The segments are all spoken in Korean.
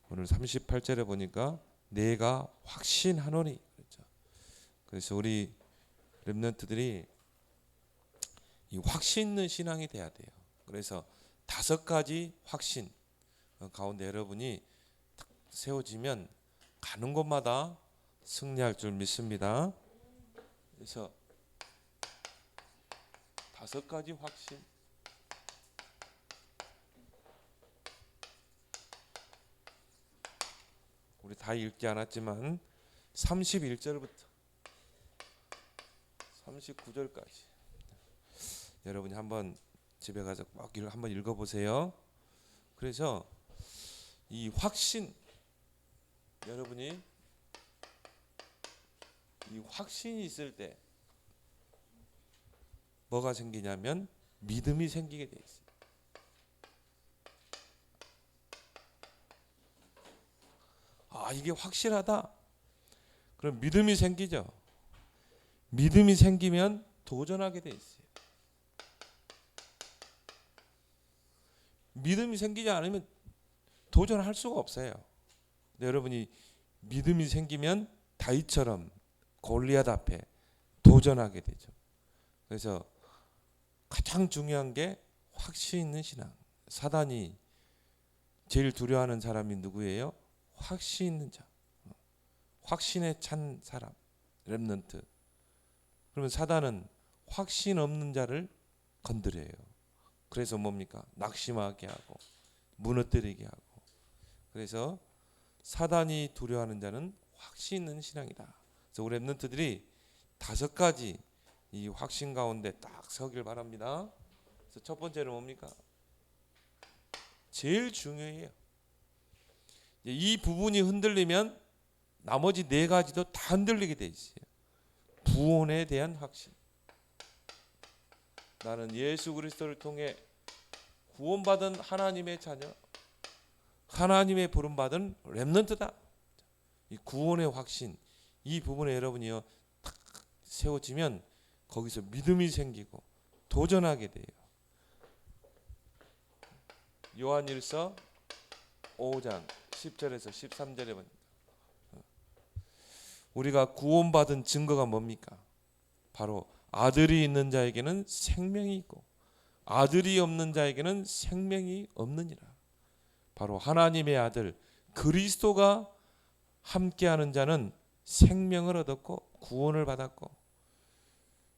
오늘 38절에 보니까 내가 확신하노니 그랬죠. 그래서 우리 렘넌트들이 이 확신 있는 신앙이 돼야 돼요. 그래서 5가지 확신 가운데 여러분이 딱 세워지면 가는 곳마다 승리할 줄 믿습니다. 그래서 5가지 확신. 우리 다 읽지 않았지만 31절부터 39절까지 여러분이 한번 집에 가서 꼭 한번 읽어보세요. 그래서 이 확신, 여러분이 이 확신이 있을 때 뭐가 생기냐면 믿음이 생기게 돼 있어요. 아, 이게 확실하다. 그럼 믿음이 생기죠. 믿음이 생기면 도전하게 돼 있어요. 믿음이 생기지 않으면 도전할 수가 없어요. 근데 여러분이 믿음이 생기면 다윗처럼 골리앗 앞에 도전하게 되죠. 그래서 가장 중요한 게 확신 있는 신앙. 사단이 제일 두려워하는 사람이 누구예요? 확신 있는 자, 확신에 찬 사람, 렘넌트. 그러면 사단은 확신 없는 자를 건드려요. 그래서 뭡니까? 낙심하게 하고 무너뜨리게 하고. 그래서 사단이 두려워하는 자는 확신 있는 신앙이다. 그래서 우리 렘넌트들이 5가지 이 확신 가운데 딱 서길 바랍니다. 그래서 첫 번째는 뭡니까? 제일 중요해요. 이 부분이 흔들리면 나머지 4가지도 다 흔들리게 돼 있어요. 구원에 대한 확신. 나는 예수 그리스도를 통해 구원받은 하나님의 자녀, 하나님의 부름받은 렘넌트다. 이 구원의 확신, 이 부분에 여러분이요 딱 세워지면 거기서 믿음이 생기고 도전하게 돼요. 요한일서 5장 10절에서 13절에 보니까 우리가 구원받은 증거가 뭡니까? 바로 아들이 있는 자에게는 생명이 있고 아들이 없는 자에게는 생명이 없느니라. 바로 하나님의 아들 그리스도가 함께하는 자는 생명을 얻었고 구원을 받았고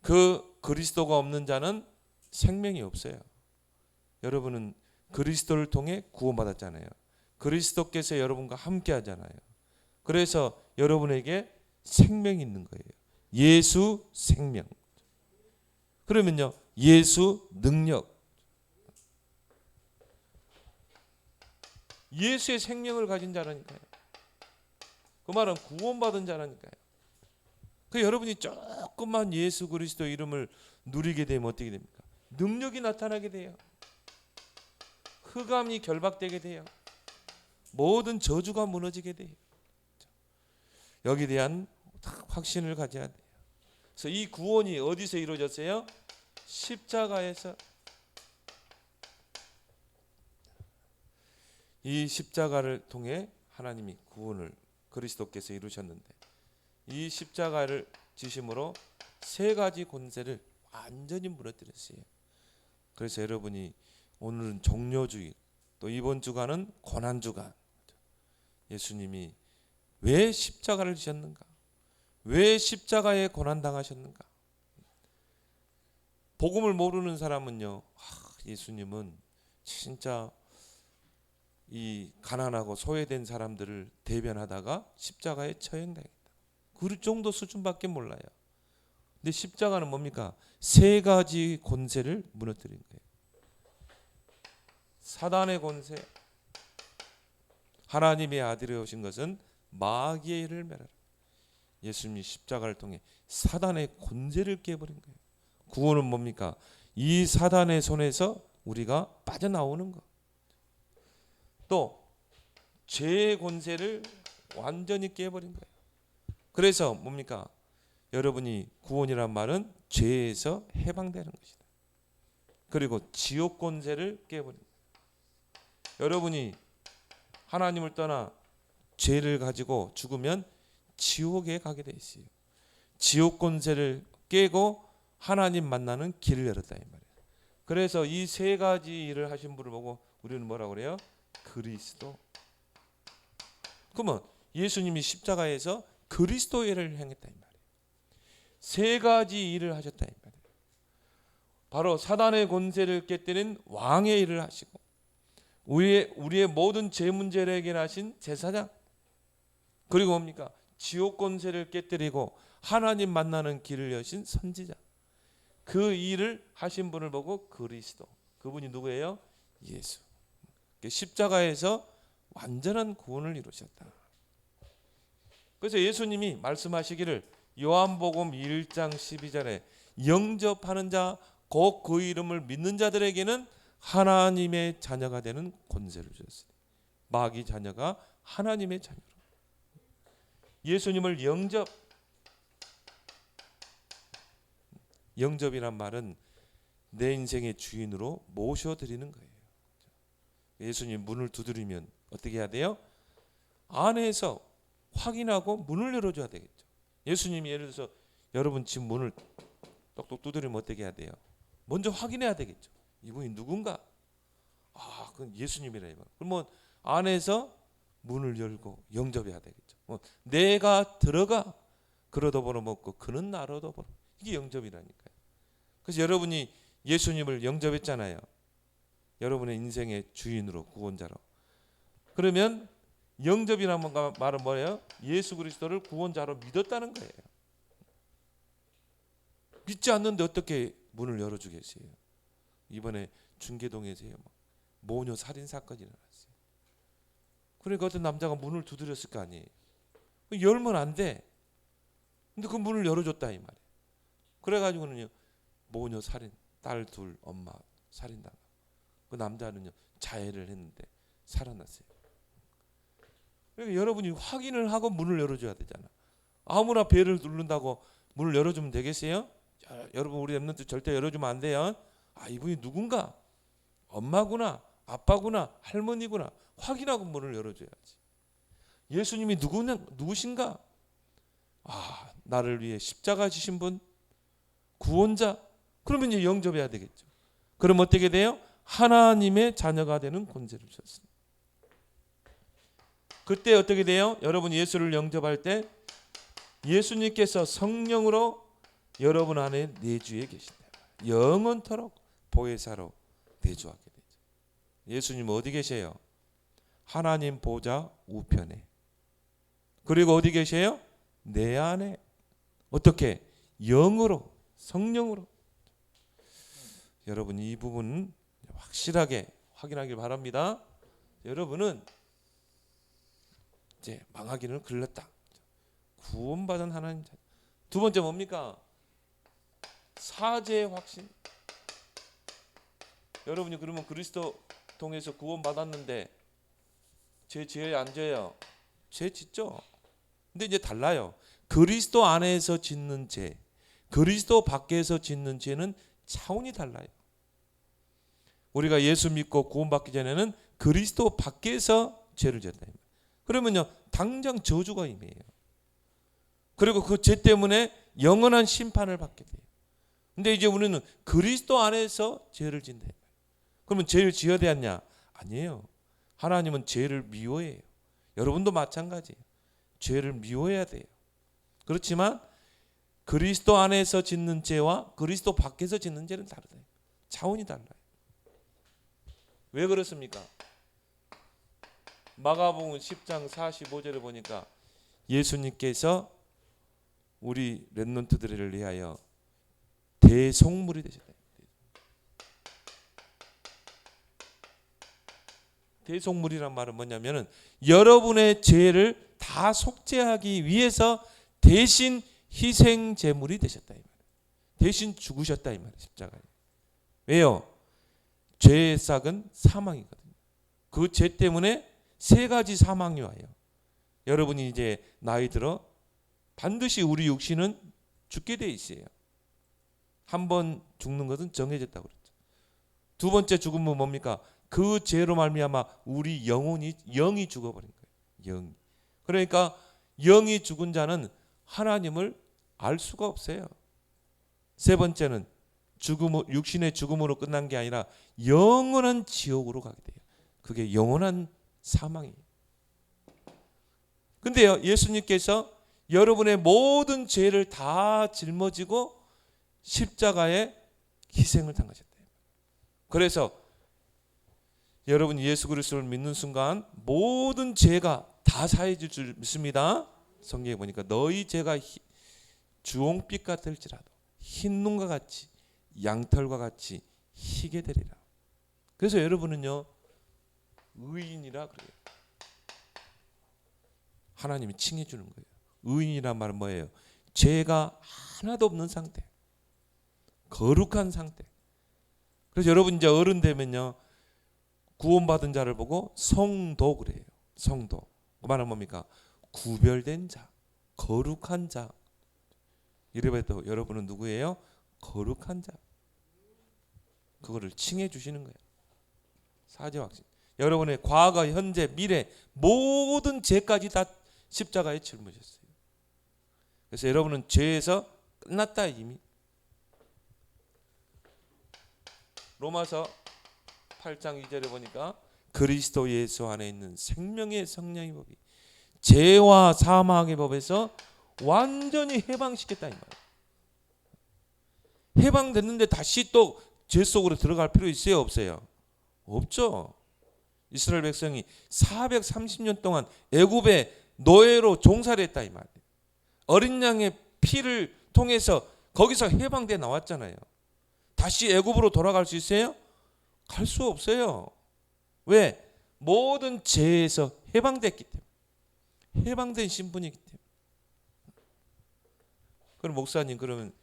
그 그리스도가 없는 자는 생명이 없어요. 여러분은 그리스도를 통해 구원받았잖아요. 그리스도께서 여러분과 함께하잖아요. 그래서 여러분에게 생명이 있는 거예요. 예수 생명. 그러면요 예수 능력. 예수의 생명을 가진 자라니까요. 그 말은 구원받은 자라니까요. 그 여러분이 조금만 예수 그리스도 이름을 누리게 되면 어떻게 됩니까? 능력이 나타나게 돼요. 흑암이 결박되게 돼요. 모든 저주가 무너지게 돼요. 여기에 대한 확신을 가져야 돼요. 그래서 이 구원이 어디서 이루어졌어요? 십자가에서. 이 십자가를 통해 하나님이 구원을 그리스도께서 이루셨는데 이 십자가를 지심으로 3가지 권세를 완전히 무너뜨렸어요. 그래서 여러분이 오늘은 종료주의, 또 이번 주간은 고난주간. 예수님이 왜 십자가를 지셨는가? 왜 십자가에 고난당하셨는가? 복음을 모르는 사람은요, 예수님은 진짜 이 가난하고 소외된 사람들을 대변하다가 십자가에 처형당했다. 그 정도 수준밖에 몰라요. 근데 십자가는 뭡니까? 3가지 권세를 무너뜨린 거예요. 사단의 권세, 하나님의 아들이 오신 것은 마귀의 일을 멸하라. 예수님이 십자가를 통해 사단의 권세를 깨버린 거예요. 구원은 뭡니까? 이 사단의 손에서 우리가 빠져나오는 것. 또 죄의 권세를 완전히 깨버린 거예요. 그래서 뭡니까? 여러분이 구원이란 말은 죄에서 해방되는 것이다. 그리고 지옥 권세를 깨버린 거예요. 여러분이 하나님을 떠나 죄를 가지고 죽으면 지옥에 가게 돼 있어요. 지옥 권세를 깨고 하나님 만나는 길을 열었다 이 말이에요. 그래서 이 세 가지 일을 하신 분을 보고 우리는 뭐라고 그래요? 그리스도. 그러면 예수님이 십자가에서 그리스도의 일을 행했다 이 말이에요. 세 가지 일을 하셨다 이 말이에요. 바로 사단의 권세를 깨뜨린 왕의 일을 하시고, 우리의 모든 죄 문제를 해결하신 제사장, 그리고 뭡니까? 지옥 권세를 깨뜨리고 하나님 만나는 길을 여신 선지자. 그 일을 하신 분을 보고 그리스도. 그분이 누구예요? 예수. 십자가에서 완전한 구원을 이루셨다. 그래서 예수님이 말씀하시기를 요한복음 1장 12절에 영접하는 자 곧 그 이름을 믿는 자들에게는 하나님의 자녀가 되는 권세를 주셨으니 마귀 자녀가 하나님의 자녀로. 예수님을 영접이란 말은 내 인생의 주인으로 모셔드리는 거예요. 예수님 문을 두드리면 어떻게 해야 돼요? 안에서 확인하고 문을 열어줘야 되겠죠. 예수님이 예를 들어서 여러분 집 문을 똑똑 두드리면 어떻게 해야 돼요? 먼저 확인해야 되겠죠. 이분이 누군가? 아, 그건 예수님이라 이거. 그러면 안에서 문을 열고 영접해야 되겠죠. 내가 들어가 그러도 보러 먹고 그는 나로도 보러. 이게 영접이라니까요. 그래서 여러분이 예수님을 영접했잖아요. 여러분의 인생의 주인으로, 구원자로. 그러면 영접이라는 말은 뭐예요? 예수 그리스도를 구원자로 믿었다는 거예요. 믿지 않는데 어떻게 문을 열어주겠어요? 이번에 중계동에서요, 모녀 살인 사건이 일어났어요. 그러니까 어떤 남자가 문을 두드렸을 거 아니에요. 열면 안 돼. 근데 그 문을 열어줬다 이 말이에요. 그래가지고는요, 모녀 살인, 딸 둘, 엄마 살인당. 그 남자는요 자해를 했는데 살아났어요. 그러니까 여러분이 확인을 하고 문을 열어줘야 되잖아. 아무나 배를 누른다고 문을 열어주면 되겠어요? 자, 여러분 우리 랩런트 절대 열어주면 안 돼요. 아, 이분이 누군가? 엄마구나, 아빠구나, 할머니구나 확인하고 문을 열어줘야지. 예수님이 누구신가? 아, 나를 위해 십자가 지신 분, 구원자. 그러면 이제 영접해야 되겠죠. 그럼 어떻게 돼요? 하나님의 자녀가 되는 권세를 주셨습니다. 그때 어떻게 돼요? 여러분 예수를 영접할 때 예수님께서 성령으로 여러분 안에 내주에 계신다. 영원토록 보혜사로 내주하게 되죠. 예수님 어디 계세요? 하나님 보좌 우편에. 그리고 어디 계세요? 내 안에. 어떻게? 영으로, 성령으로. 여러분 이 부분 확실하게 확인하길 바랍니다. 여러분은 이제 망하기는 글렀다. 구원받은 하나님 자녀. 두 번째 뭡니까? 사죄의 확신. 여러분이 그러면 그리스도 통해서 구원받았는데 죄에 안 져요? 죄 짓죠. 근데 이제 달라요. 그리스도 안에서 짓는 죄, 그리스도 밖에서 짓는 죄는 차원이 달라요. 우리가 예수 믿고 구원받기 전에는 그리스도 밖에서 죄를 졌다. 그러면요 당장 저주가 임해요. 그리고 그 죄 때문에 영원한 심판을 받게 돼요. 근데 이제 우리는 그리스도 안에서 죄를 짓는다. 그러면 죄를 지어야 되냐? 아니에요. 하나님은 죄를 미워해요. 여러분도 마찬가지예요. 죄를 미워해야 돼요. 그렇지만 그리스도 안에서 짓는 죄와 그리스도 밖에서 짓는 죄는 다르다. 차원이 달라요. 왜 그렇습니까? 마가복음 10장 45절에 보니까 예수님께서 우리 렘넌트들을 위하여 대속물이 되셨다. 대속물이란 말은 뭐냐면은 여러분의 죄를 다 속죄하기 위해서 대신 희생 제물이 되셨다 이 말이에요. 대신 죽으셨다 이 말이에요. 십자가에. 왜요? 죄의 싹은 사망이거든요. 그 죄 때문에 세 가지 사망이 와요. 여러분이 이제 나이 들어 반드시 우리 육신은 죽게 돼 있어요. 한 번 죽는 것은 정해졌다고 그랬죠. 두 번째 죽음은 뭡니까? 그 죄로 말미암아 우리 영이 죽어버린 거예요. 영이. 그러니까 영이 죽은 자는 하나님을 알 수가 없어요. 세 번째는 육신의 죽음으로 끝난 게 아니라 영원한 지옥으로 가게 돼요. 그게 영원한 사망이에요. 근데요, 예수님께서 여러분의 모든 죄를 다 짊어지고 십자가에 희생을 당하셨대요. 그래서 여러분 예수 그리스도를 믿는 순간 모든 죄가 다 사해질 줄 믿습니다. 성경에 보니까 너희 죄가 주홍빛 같을지라도 흰 눈과 같이 양털과 같이 희게 되리라. 그래서 여러분은요 의인이라 그래요. 하나님이 칭해 주는 거예요. 의인이란 말은 뭐예요? 죄가 하나도 없는 상태, 거룩한 상태. 그래서 여러분 이제 어른 되면요 구원받은 자를 보고 성도 그래요. 성도. 그 말은 뭡니까? 구별된 자, 거룩한 자. 이래봬도 여러분은 누구예요? 거룩한 자. 그거를 칭해 주시는 거예요. 사죄확신. 여러분의 과거, 현재, 미래 모든 죄까지 다 십자가에 짊어졌어요. 그래서 여러분은 죄에서 끝났다 이미. 로마서 8장 2절에 보니까 그리스도 예수 안에 있는 생명의 성령의 법이 죄와 사망의 법에서 완전히 해방시켰다 이 말이에요. 해방됐는데 다시 또 죄 속으로 들어갈 필요 있어요 없어요? 없죠. 이스라엘 백성이 430년 동안 애굽의 노예로 종살이 했다 이 말이에요. 어린 양의 피를 통해서 거기서 해방돼 나왔잖아요. 다시 애굽으로 돌아갈 수 있어요? 갈 수 없어요. 왜? 모든 죄에서 해방됐기 때문에. 해방된 신분이기 때문에. 그럼 목사님 그러면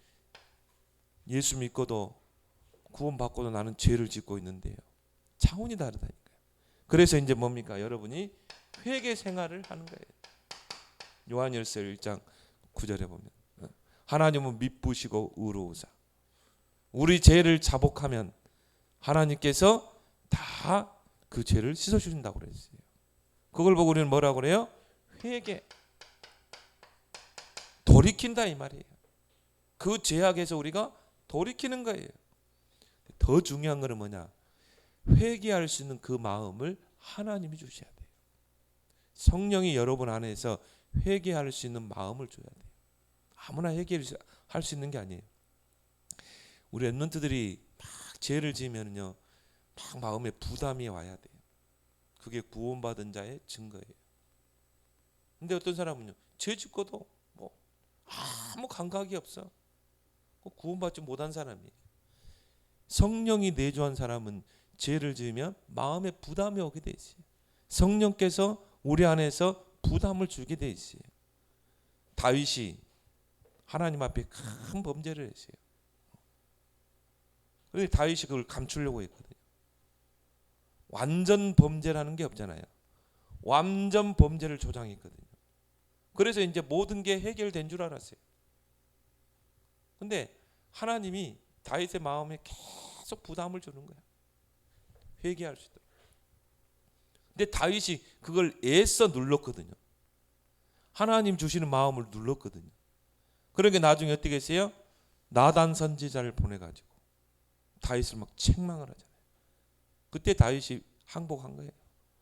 예수 믿고도 구원받고도 나는 죄를 짓고 있는데요. 차원이 다르다니까요. 그래서 이제 뭡니까? 여러분이 회개 생활을 하는 거예요. 요한일서 1장 9절에 보면 하나님은 미쁘시고 의로우사 우리 죄를 자복하면 하나님께서 다 그 죄를 씻어주신다고 그랬어요. 그걸 보고 우리는 뭐라고 그래요? 회개. 돌이킨다 이 말이에요. 그 죄악에서 우리가 돌이키는 거예요. 더 중요한 거는 뭐냐? 회개할 수 있는 그 마음을 하나님이 주셔야 돼요. 성령이 여러분 안에서 회개할 수 있는 마음을 줘야 돼요. 아무나 회개할 수 있는 게 아니에요. 우리 랩런트들이 막 죄를 지으면요, 막 마음에 부담이 와야 돼요. 그게 구원받은 자의 증거예요. 근데 어떤 사람은요, 죄 짓고도 뭐 아무 감각이 없어. 구원받지 못한 사람이에요. 성령이 내주한 사람은 죄를 지으면 마음에 부담이 오게 돼 있어요. 성령께서 우리 안에서 부담을 주게 돼 있어요. 다윗이 하나님 앞에 큰 범죄를 했어요. 그런데 다윗이 그걸 감추려고 했거든요. 완전 범죄라는 게 없잖아요. 완전 범죄를 조장했거든요. 그래서 이제 모든 게 해결된 줄 알았어요. 근데 하나님이 다윗의 마음에 계속 부담을 주는 거야. 회개할 수 있도록. 근데 다윗이 그걸 애써 눌렀거든요. 하나님 주시는 마음을 눌렀거든요. 그러니까 나중에 어떻게 했어요? 나단 선지자를 보내가지고 다윗을 막 책망을 하잖아요. 그때 다윗이 항복한 거예요.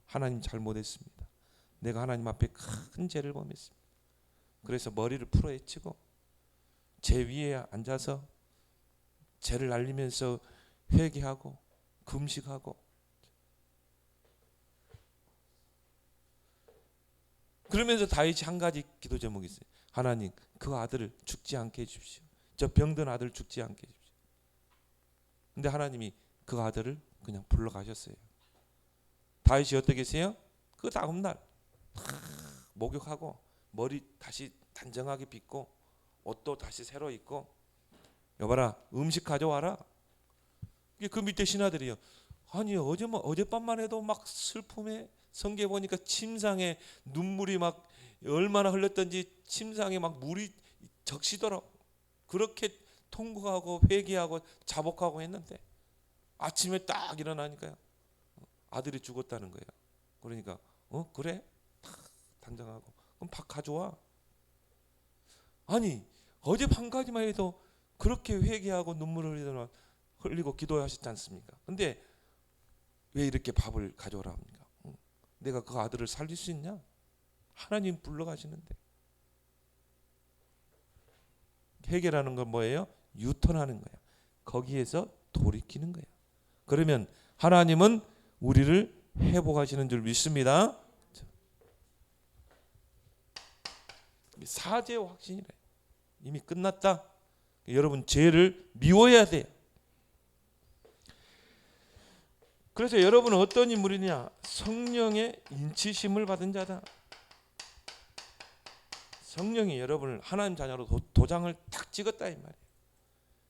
하나님 잘못했습니다. 내가 하나님 앞에 큰 죄를 범했습니다. 그래서 머리를 풀어헤치고 제 위에 앉아서 죄를 알리면서 회개하고 금식하고 그러면서 다윗이 한 가지 기도 제목이 있어요. 하나님 그 아들을 죽지 않게 해주십시오. 저 병든 아들 죽지 않게 해주십시오. 근데 하나님이 그 아들을 그냥 불러가셨어요. 다윗이 어떻게 했어요? 그 다음날 목욕하고 머리 다시 단정하게 빗고 옷도 다시 새로 입고 여봐라 음식 가져와라. 그 밑에 신하들이요. 아니 어젯밤만 해도 막 슬픔에 성경에 보니까 침상에 눈물이 막 얼마나 흘렀던지 침상에 막 물이 적시더라고. 그렇게 통곡하고 회개하고 자복하고 했는데 아침에 딱 일어나니까요. 아들이 죽었다는 거예요. 그러니까 그래? 탁 단정하고 그럼 밥 가져와. 아니 어젯밤 까지만 해도 그렇게 회개하고 눈물을 흘리고 기도하셨지 않습니까? 근데 왜 이렇게 밥을 가져오라 합니까? 내가 그 아들을 살릴 수 있냐? 하나님 불러가시는데. 회개라는 건 뭐예요? 유턴하는 거야. 거기에서 돌이키는 거야. 그러면 하나님은 우리를 회복하시는 줄 믿습니다. 사죄의 확신이래. 이미 끝났다. 여러분 죄를 미워해야 돼요. 그래서 여러분은 어떤 인물이냐? 성령의 인치심을 받은 자다. 성령이 여러분을 하나님 자녀로 도장을 딱 찍었다 이 말이에요.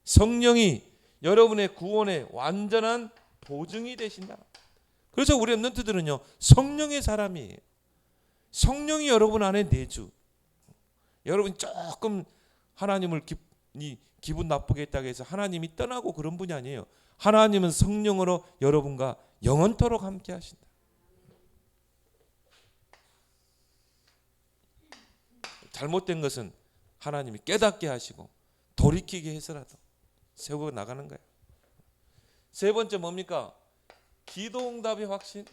성령이 여러분의 구원의 완전한 보증이 되신다. 그래서 우리 랩런트들은요 성령의 사람이에요. 성령이 여러분 안에 내주. 여러분 조금 하나님을 기분 나쁘게 했다고 해서 하나님이 떠나고 그런 분이 아니에요. 하나님은 성령으로 여러분과 영원토록 함께 하신다. 잘못된 것은 하나님이 깨닫게 하시고 돌이키게 해서라도 세우고 나가는 거예요. 세 번째 뭡니까? 기도응답의 확신.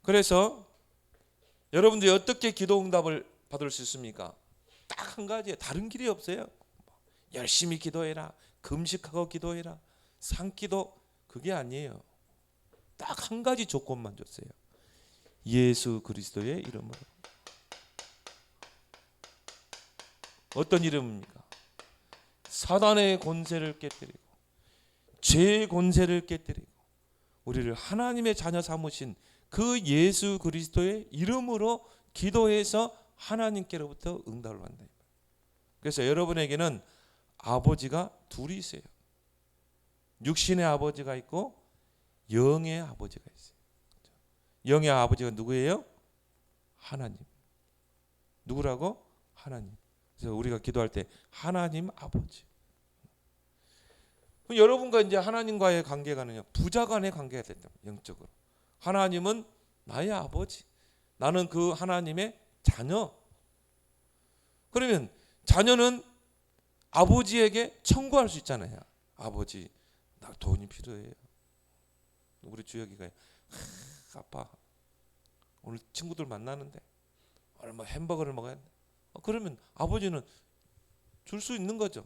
그래서 여러분들이 어떻게 기도응답을 받을 수 있습니까? 딱 한 가지예요. 다른 길이 없어요. 열심히 기도해라, 금식하고 기도해라, 산기도, 그게 아니에요. 딱 한 가지 조건만 줬어요. 예수 그리스도의 이름으로. 어떤 이름입니까? 사단의 권세를 깨뜨리고 죄의 권세를 깨뜨리고 우리를 하나님의 자녀 삼으신 그 예수 그리스도의 이름으로 기도해서 하나님께로부터 응답을 받는다. 그래서 여러분에게는 아버지가 둘이 있어요. 육신의 아버지가 있고 영의 아버지가 있어요. 영의 아버지가 누구예요? 하나님. 누구라고? 하나님. 그래서 우리가 기도할 때 하나님 아버지. 여러분과 이제 하나님과의 관계가는요 부자 간의 관계가 됐다. 영적으로. 하나님은 나의 아버지. 나는 그 하나님의 자녀. 그러면 자녀는 아버지에게 청구할 수 있잖아요. 아버지, 나 돈이 필요해요. 우리 주혁이가 아빠 오늘 친구들 만나는데 오늘 뭐 햄버거를 먹어야 돼. 그러면 아버지는 줄 수 있는 거죠.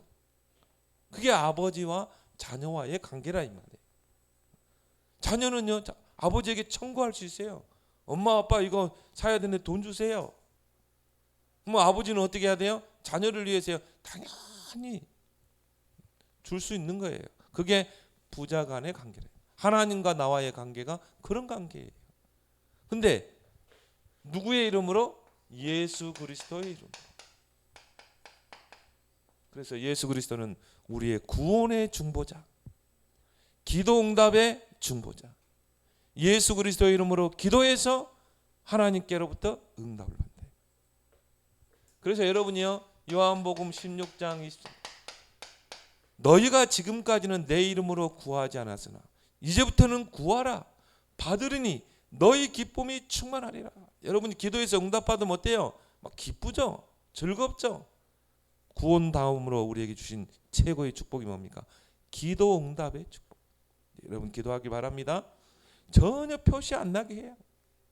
그게 아버지와 자녀와의 관계라 이 말이에요. 자녀는요 아버지에게 청구할 수 있어요. 엄마 아빠 이거 사야 되는데 돈 주세요. 그럼 아버지는 어떻게 해야 돼요? 자녀를 위해서요 당연히 줄 수 있는 거예요. 그게 부자 간의 관계래요. 하나님과 나와의 관계가 그런 관계예요. 근데 누구의 이름으로? 예수 그리스도의 이름으로. 그래서 예수 그리스도는 우리의 구원의 중보자, 기도응답의 중보자. 예수 그리스도의 이름으로 기도해서 하나님께로부터 응답을 받는다. 그래서 여러분이요 요한복음 16장 20절 너희가 지금까지는 내 이름으로 구하지 않았으나 이제부터는 구하라 받으리니 너희 기쁨이 충만하리라. 여러분이 기도해서 응답받으면 어때요? 막 기쁘죠? 즐겁죠? 구원 다음으로 우리에게 주신 최고의 축복이 뭡니까? 기도 응답의 축복. 여러분 기도하기 바랍니다. 전혀 표시 안 나게 해요.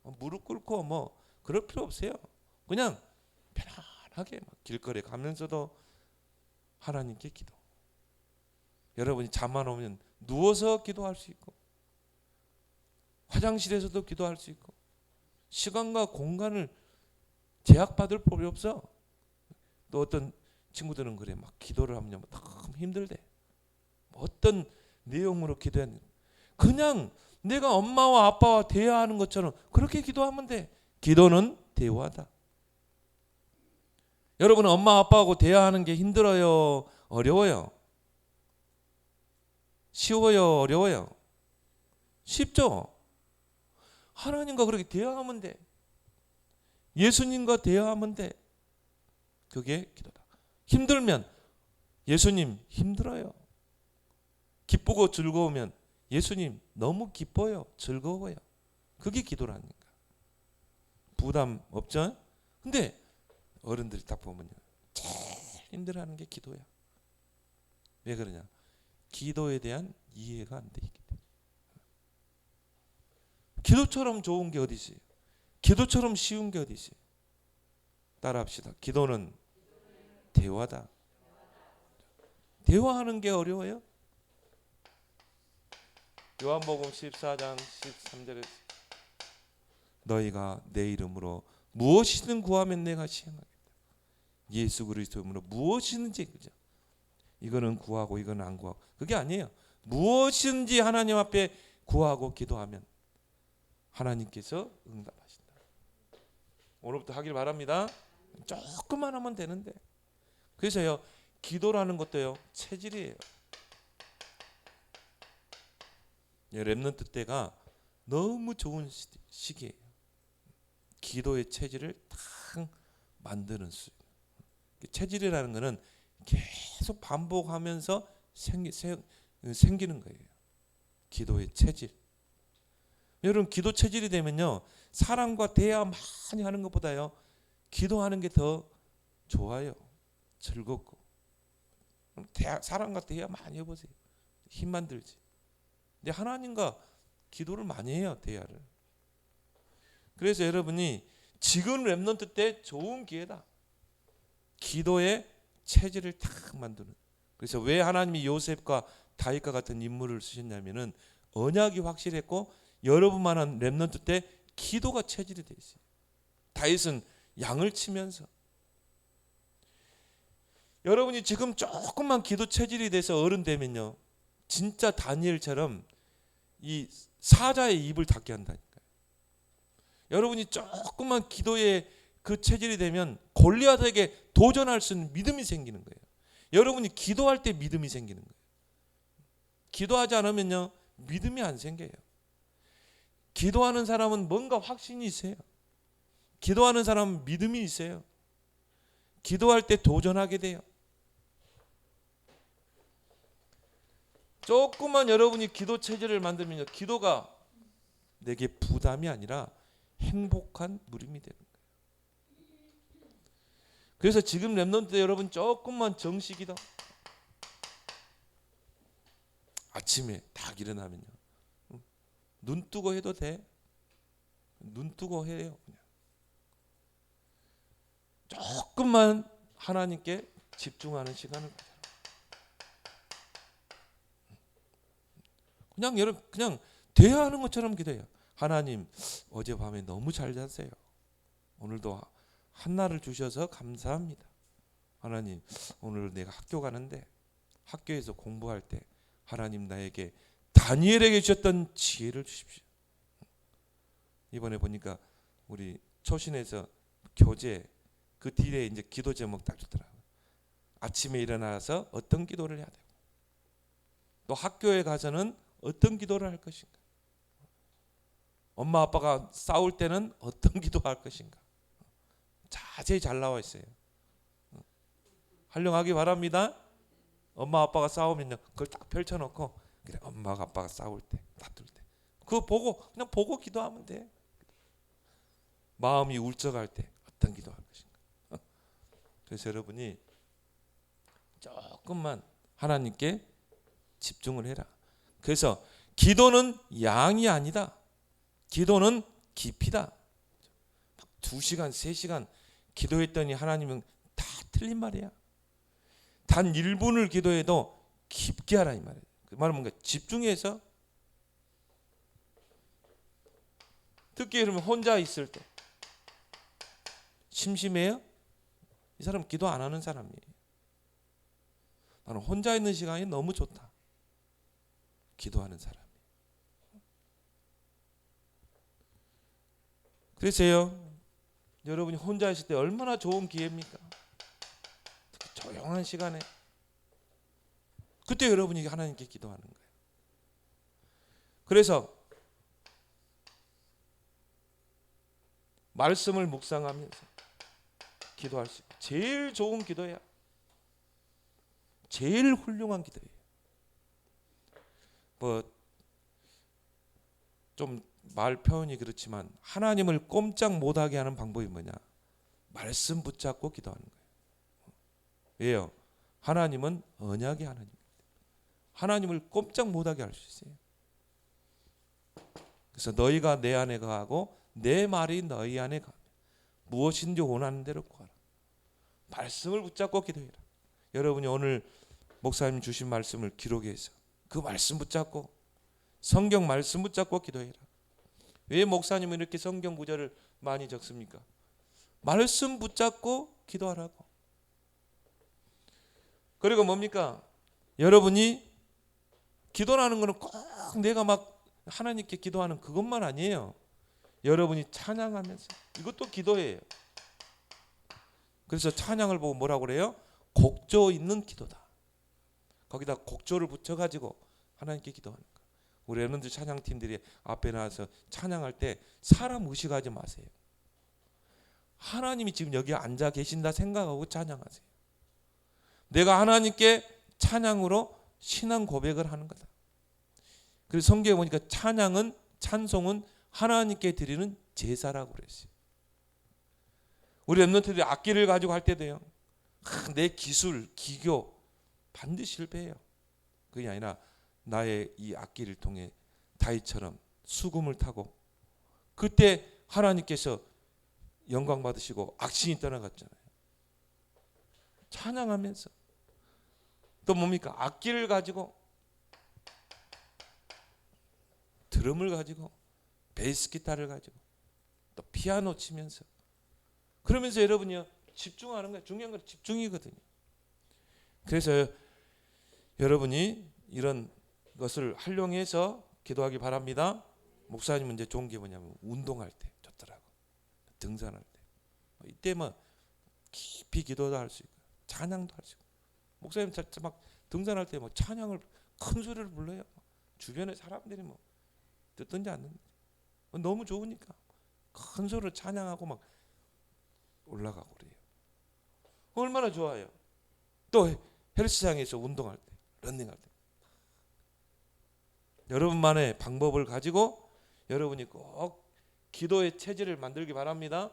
무릎 꿇고 뭐 그럴 필요 없어요. 그냥 편안하게 길거리에 가면서도 하나님께 기도. 여러분이 잠만 오면 누워서 기도할 수 있고 화장실에서도 기도할 수 있고 시간과 공간을 제약받을 법이 없어. 또 어떤 친구들은 그래 막 기도를 하면 너무 힘들대. 어떤 내용으로 기도했는지 그냥 내가 엄마와 아빠와 대화하는 것처럼 그렇게 기도하면 돼. 기도는 대화다. 여러분은 엄마 아빠하고 대화하는 게 힘들어요? 어려워요? 쉬워요? 어려워요? 쉽죠? 하나님과 그렇게 대화하면 돼. 예수님과 대화하면 돼. 그게 기도다. 예수님 힘들어요. 기쁘고 즐거우면 예수님 너무 기뻐요. 즐거워요. 그게 기도라니까. 부담 없죠? 근데 어른들이 딱 보면요, 제일 힘들어하는 게 기도야. 왜 그러냐? 기도에 대한 이해가 안 돼 있기 때문에. 기도처럼 좋은 게 어디 있어요? 기도처럼 쉬운 게 어디 있어요? 따라합시다. 기도는 대화다. 대화하는 게 어려워요? 요한복음 14장 13절에 너희가 내 이름으로 무엇이든 구하면 내가 시행하겠다. 예수 그리스도 이름으로 무엇이든지, 그죠? 이거는 구하고 이거는 안 구하고, 그게 아니에요. 무엇이든지 하나님 앞에 구하고 기도하면 하나님께서 응답하신다. 오늘부터 하길 바랍니다. 조금만 하면 되는데. 그래서요, 기도라는 것도요, 체질이에요. 렘넌트 때가 너무 좋은 시기예요. 기도의 체질을 딱 만드는 수. 체질이라는 것은 계속 반복하면서 생기는 거예요. 기도의 체질. 여러분, 기도 체질이 되면요, 사람과 대화 많이 하는 것보다요, 기도하는 게 더 좋아요. 즐겁고. 사람과 대화 많이 해보세요. 힘만 들지. 근데 하나님과 기도를 많이 해요, 대화를. 그래서 여러분이 지금 렘넌트 때 좋은 기회다. 기도의 체질을 딱 만드는. 그래서 왜 하나님이 요셉과 다윗과 같은 인물을 쓰셨냐면은 언약이 확실했고, 여러분만한 렘넌트 때 기도가 체질이 돼 있어요. 다윗은 양을 치면서. 여러분이 지금 조금만 기도 체질이 돼서 어른 되면요, 진짜 다니엘처럼 이 사자의 입을 닫게 한다니까요. 여러분이 조금만 기도의 그 체질이 되면 골리앗에게 도전할 수 있는 믿음이 생기는 거예요. 여러분이 기도할 때 믿음이 생기는 거예요. 기도하지 않으면요, 믿음이 안 생겨요. 기도하는 사람은 뭔가 확신이 있어요. 기도하는 사람은 믿음이 있어요. 기도할 때 도전하게 돼요. 조금만 여러분이 기도 체질을 만들면요, 기도가 내게 부담이 아니라 행복한 누림이 되는 거예요. 그래서 지금 렘넌트 여러분 조금만 정식이다. 아침에 딱 일어나면요, 눈 뜨고 해도 돼. 눈 뜨고 해요. 그냥. 조금만 하나님께 집중하는 시간을 가져라. 그냥 여러분, 그냥 대화하는 것처럼 기도해요. 하나님, 어젯밤에 너무 잘 잤어요. 오늘도 한날을 주셔서 감사합니다. 하나님, 오늘 내가 학교 가는데 학교에서 공부할 때 하나님 나에게 다니엘에게 주셨던 지혜를 주십시오. 이번에 보니까 우리 초신에서 교재 그 뒤에 이제 기도 제목 딱 주더라고요. 아침에 일어나서 어떤 기도를 해야 되고, 또 학교에 가서는 어떤 기도를 할 것인가, 엄마 아빠가 싸울 때는 어떤 기도할 것인가, 자세히 잘 나와 있어요. 활용하기 바랍니다. 엄마 아빠가 싸우면요, 그걸 딱 펼쳐놓고, 그래, 엄마가 아빠가 싸울 때, 다툴 때, 그거 보고 그냥 보고 기도하면 돼. 마음이 울적할 때 어떤 기도할 것인가. 그래서 여러분이 조금만 하나님께 집중을 해라. 그래서 기도는 양이 아니다. 기도는 깊이다. 2시간, 3시간 기도했더니 하나님은 다 틀린 말이야. 단 1분을 기도해도 깊게 하라 이 말이에요. 그 말은 뭔가 집중해서. 특히 그러면 혼자 있을 때 심심해요? 이 사람 기도 안 하는 사람이에요. 나는 혼자 있는 시간이 너무 좋다. 기도하는 사람. 그래서요, 여러분이 혼자 있을 때 얼마나 좋은 기회입니까? 특히 조용한 시간에. 그때 여러분이 하나님께 기도하는 거예요. 그래서 말씀을 묵상하면서 기도할 수 있고, 제일 좋은 기도야. 제일 훌륭한 기도예요. 뭐 좀 말 표현이 그렇지만 하나님을 꼼짝 못하게 하는 방법이 뭐냐? 말씀 붙잡고 기도하는 거예요. 왜요? 하나님은 언약의 하나님입니다. 하나님을 꼼짝 못하게 할 수 있어요. 그래서 너희가 내 안에 거하고 내 말이 너희 안에 거하며 무엇인지 원하는 대로 구하라. 말씀을 붙잡고 기도해라. 여러분이 오늘 목사님 주신 말씀을 기록해서 그 말씀 붙잡고 성경 말씀 붙잡고 기도해라. 왜 목사님은 이렇게 성경 구절을 많이 적습니까? 말씀 붙잡고 기도하라고. 그리고 뭡니까? 여러분이 기도라는 것은 꼭 내가 막 하나님께 기도하는 그것만 아니에요. 여러분이 찬양하면서 이것도 기도예요. 그래서 찬양을 보고 뭐라고 그래요? 곡조 있는 기도다. 거기다 곡조를 붙여가지고 하나님께 기도하는 거. 우리 랩런트 찬양팀들이 앞에 나와서 찬양할 때 사람 의식하지 마세요. 하나님이 지금 여기 앉아 계신다 생각하고 찬양하세요. 내가 하나님께 찬양으로 신앙 고백을 하는 거다. 그래서 성경에 보니까 찬송은 하나님께 드리는 제사라고 그랬어요. 우리 랩런트들이 악기를 가지고 할 때도요. 내 기술, 기교 반드시 실패해요. 그게 아니라 나의 이 악기를 통해 다윗처럼 수금을 타고 그때 하나님께서 영광 받으시고 악신이 떠나갔잖아요. 찬양하면서 또 뭡니까? 악기를 가지고 드럼을 가지고 베이스 기타를 가지고 또 피아노 치면서 그러면서 여러분이요 집중하는 거예요. 중요한 건 집중이거든요. 그래서 여러분이 이런 것을 활용해서 기도하기 바랍니다. 목사님은 이제 좋은 게 뭐냐면 운동할 때 좋더라고. 등산할 때 이때 뭐 깊이 기도도 할 수 있고 찬양도 할 수 있고 목사님 막 등산할 때 뭐 찬양을 큰 소리를 불러요. 주변에 사람들이 뭐 듣든지 안 듣든지 너무 좋으니까 큰 소리로 찬양하고 막 올라가고 그래요. 얼마나 좋아요. 또 헬스장에서 운동할 때 런닝할 때 여러분만의 방법을 가지고 여러분이 꼭 기도의 체질을 만들기 바랍니다.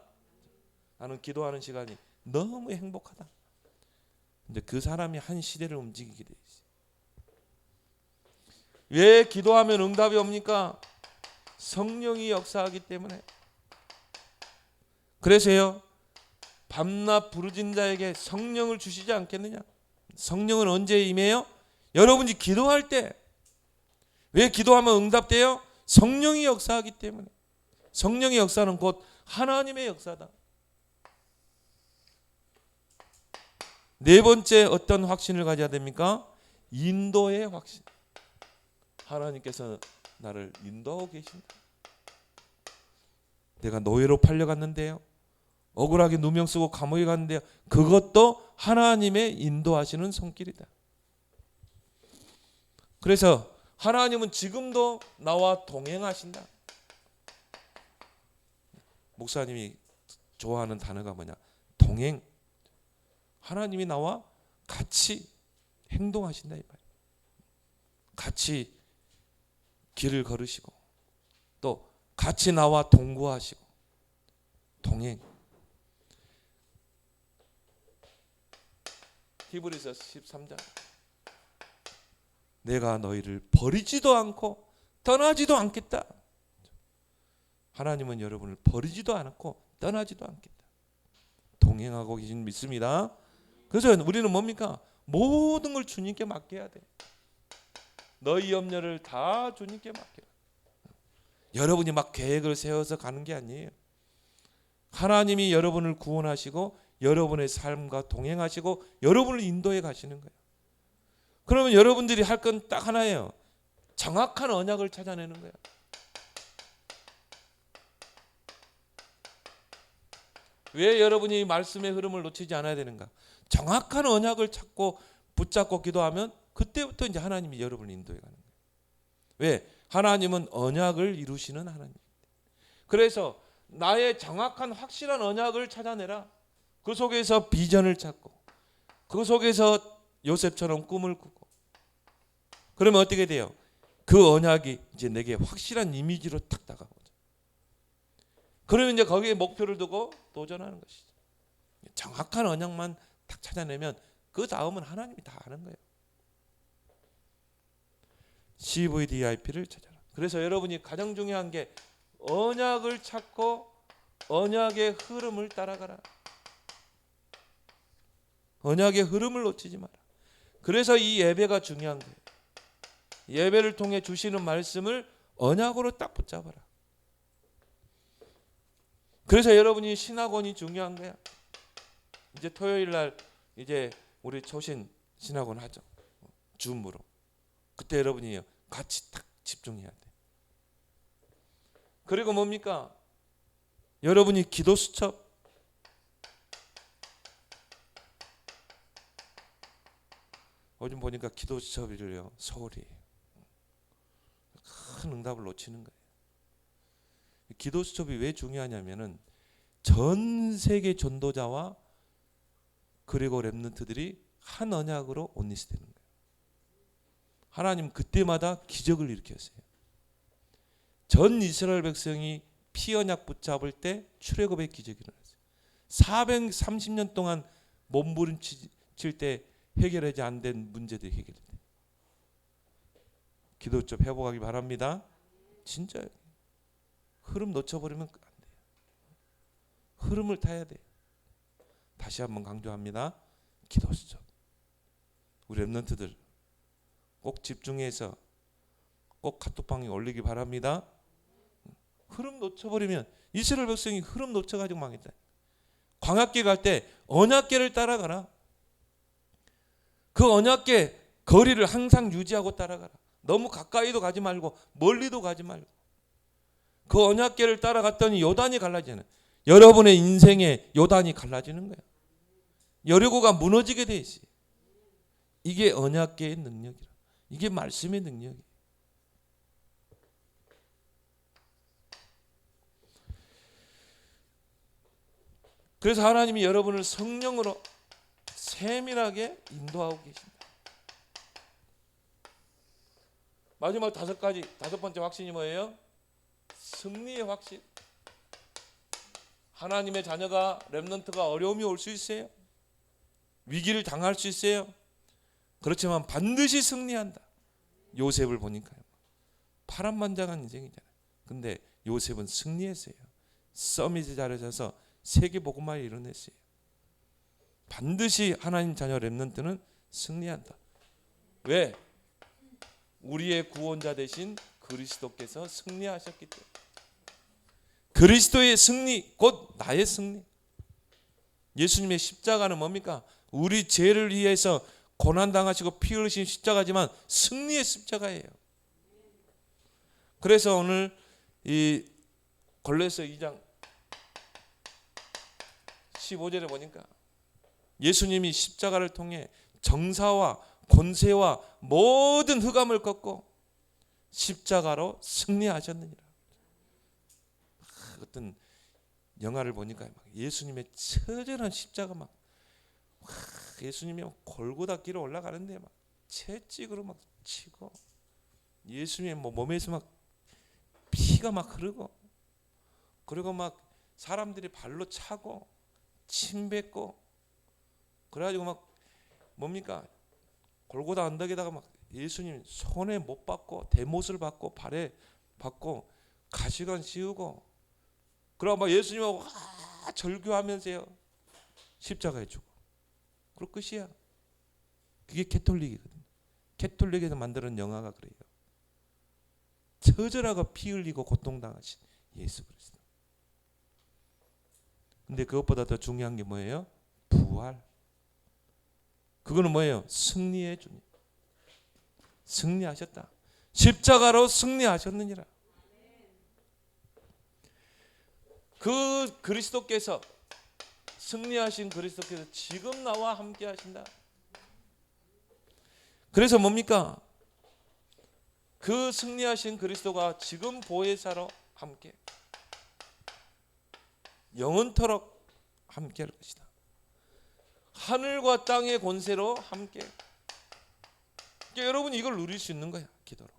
나는 기도하는 시간이 너무 행복하다. 근데 그 사람이 한 시대를 움직이게 돼 있어요. 왜 기도하면 응답이 옵니까? 성령이 역사하기 때문에. 그래서요 밤낮 부르짖는 자에게 성령을 주시지 않겠느냐? 성령은 언제 임해요? 여러분이 기도할 때. 왜 기도하면 응답돼요? 성령이 역사하기 때문에. 성령의 역사는 곧 하나님의 역사다. 네 번째 어떤 확신을 가져야 됩니까? 인도의 확신. 하나님께서 나를 인도하고 계신다. 내가 노예로 팔려갔는데요. 억울하게 누명 쓰고 감옥에 갔는데요. 그것도 하나님의 인도하시는 손길이다. 그래서 하나님은 지금도 나와 동행하신다. 목사님이 좋아하는 단어가 뭐냐? 동행. 하나님이 나와 같이 행동하신다 이 말이에요. 같이 길을 걸으시고 또 같이 나와 동거하시고 동행. 히브리서 13장 내가 너희를 버리지도 않고 떠나지도 않겠다. 하나님은 여러분을 버리지도 않고 떠나지도 않겠다. 동행하고 계신 믿습니다. 그래서 우리는 뭡니까? 모든 걸 주님께 맡겨야 돼. 너희 염려를 다 주님께 맡겨라. 여러분이 막 계획을 세워서 가는 게 아니에요. 하나님이 여러분을 구원하시고 여러분의 삶과 동행하시고 여러분을 인도해 가시는 거예요. 그러면 여러분들이 할 건 딱 하나예요. 정확한 언약을 찾아내는 거예요. 왜 여러분이 말씀의 흐름을 놓치지 않아야 되는가? 정확한 언약을 찾고 붙잡고 기도하면 그때부터 이제 하나님이 여러분을 인도해 가는 거예요. 왜? 하나님은 언약을 이루시는 하나님입니다. 그래서 나의 정확한 확실한 언약을 찾아내라. 그 속에서 비전을 찾고 그 속에서 요셉처럼 꿈을 꾸고. 그러면 어떻게 돼요? 그 언약이 이제 내게 확실한 이미지로 탁 다가오죠. 그러면 이제 거기에 목표를 두고 도전하는 것이죠. 정확한 언약만 딱 찾아내면 그 다음은 하나님이 다 하는 거예요. CVDIP를 찾아라. 그래서 여러분이 가장 중요한 게 언약을 찾고 언약의 흐름을 따라가라. 언약의 흐름을 놓치지 마라. 그래서 이 예배가 중요한 거예요. 예배를 통해 주시는 말씀을 언약으로 딱 붙잡아라. 그래서 여러분이 신학원이 중요한 거야. 이제 토요일 날 이제 우리 초신 신학원 하죠. 줌으로. 그때 여러분이 같이 딱 집중해야 돼. 그리고 뭡니까? 여러분이 기도 수첩. 요즘 보니까 기도 수첩이를요 서울이 큰 응답을 놓치는 거예요. 기도 수첩이 왜 중요하냐면은 전 세계 전도자와 그리고 렘넌트들이 한 언약으로 온리스되는 거예요. 하나님 그때마다 기적을 일으켰어요. 전 이스라엘 백성이 피언약 붙잡을 때 출애굽의 기적이 일어났어요. 430년 동안 몸부림칠 때 해결하지 안 된 문제들이 해결돼요. 기도 좀 회복하기 바랍니다. 진짜요. 흐름 놓쳐버리면 안 돼요. 흐름을 타야 돼요. 다시 한번 강조합니다. 기도 수첩. 우리 렘넌트들 꼭 집중해서 꼭 카톡방에 올리기 바랍니다. 흐름 놓쳐버리면 이스라엘 백성이 흐름 놓쳐가지고 망했다. 광야길 갈 때 언약궤를 따라가라. 그 언약궤 거리를 항상 유지하고 따라가라. 너무 가까이도 가지 말고 멀리도 가지 말고. 그 언약궤를 따라갔더니 요단이 갈라지잖아요. 여러분의 인생에 요단이 갈라지는 거예요. 여리고가 무너지게 돼 있어요. 이게 언약궤의 능력이라. 이게 말씀의 능력이에요. 그래서 하나님이 여러분을 성령으로 세밀하게 인도하고 계십니다. 마지막 다섯 번째 확신이 뭐예요? 승리의 확신. 하나님의 자녀가 렘넌트가 어려움이 올 수 있어요. 위기를 당할 수 있어요. 그렇지만 반드시 승리한다. 요셉을 보니까요. 파란만장한 인생이잖아요. 근데 요셉은 승리했어요. 서밋에 자리해서 세계 복음화를 이뤄냈어요. 반드시 하나님 자녀 렘넌트는 승리한다. 왜? 우리의 구원자 되신 그리스도께서 승리하셨기 때문에. 그리스도의 승리 곧 나의 승리. 예수님의 십자가는 뭡니까? 우리 죄를 위해서 고난당하시고 피 흘리신 십자가지만 승리의 십자가예요. 그래서 오늘 이 골로새 2장 15절에 보니까 예수님이 십자가를 통해 정사와 권세와 모든 흑암을 꺾고 십자가로 승리하셨느니라. 어떤 영화를 보니까 예수님의 처절한 십자가 막 예수님이 골고다 길에 올라가는데 막 채찍으로 막 치고 예수님의 몸에서 막 피가 막 흐르고 그리고 막 사람들이 발로 차고 침 뱉고 그래가지고 막 뭡니까 골고다 언덕에다가 막 예수님 손에 못 받고 대못을 받고 발에 받고 가시관 씌우고 그러고 막 예수님하고 절규하면서요 십자가에 죽어. 그리고 끝이야. 그게 캐톨릭이거든요. 캐톨릭에서 만드는 영화가 그래요. 처절하고 피 흘리고 고통당하신 예수 그리스도. 근데 그것보다 더 중요한 게 뭐예요? 부활. 그거는 뭐예요? 승리의 주님. 승리하셨다. 십자가로 승리하셨느니라. 그 그리스도께서 승리하신 그리스도께서 지금 나와 함께 하신다. 그래서 뭡니까? 그 승리하신 그리스도가 지금 보혜사로 함께 영원토록 함께 할 것이다. 하늘과 땅의 권세로 함께 여러분이 이걸 누릴 수 있는 거야, 기도로.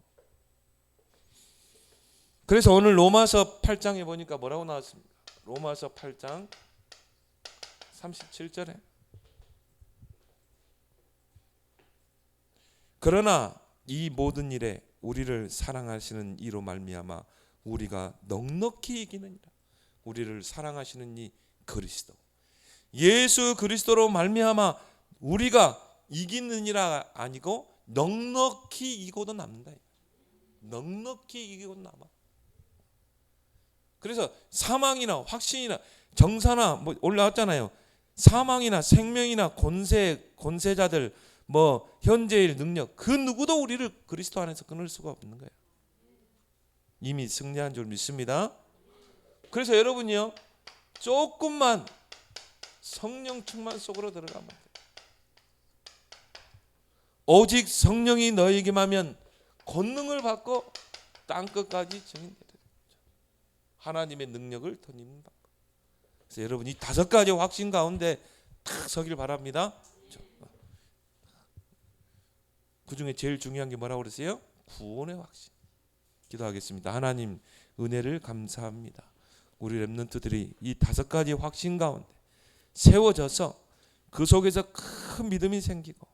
그래서 오늘 로마서 8장에 보니까 뭐라고 나왔습니까? 로마서 8장 37절에 그러나 이 모든 일에 우리를 사랑하시는 이로 말미암아 우리가 넉넉히 이기느니라. 우리를 사랑하시는 이 그리스도, 예수 그리스도로 말미암아 우리가 이기느니라 아니고 넉넉히 이기고도 남는다. 넉넉히 이기고도 남아. 그래서 사망이나 확신이나 정사나 뭐 올라왔잖아요. 사망이나 생명이나 권세자들 뭐 현재의 능력 그 누구도 우리를 그리스도 안에서 끊을 수가 없는 거예요. 이미 승리한 줄 믿습니다. 그래서 여러분이요, 조금만 성령 충만 속으로 들어가면 돼요. 오직 성령이 너희에게만 하면 권능을 받고 땅끝까지 증인되리라. 하나님의 능력을 더 입는 방법. 그래서 여러분 이 5가지 확신 가운데 딱 서길 바랍니다. 그 중에 제일 중요한 게 뭐라고 그랬어요? 구원의 확신. 기도하겠습니다. 하나님 은혜를 감사합니다. 우리 렘넌트들이 이 5가지 확신 가운데 세워져서 그 속에서 큰 믿음이 생기고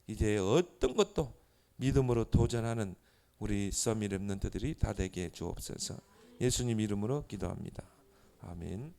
이제 어떤 것도 믿음으로 도전하는 우리 서밋 렘넌트들이 다 되게 주옵소서. 예수님 이름으로 기도합니다. 아멘.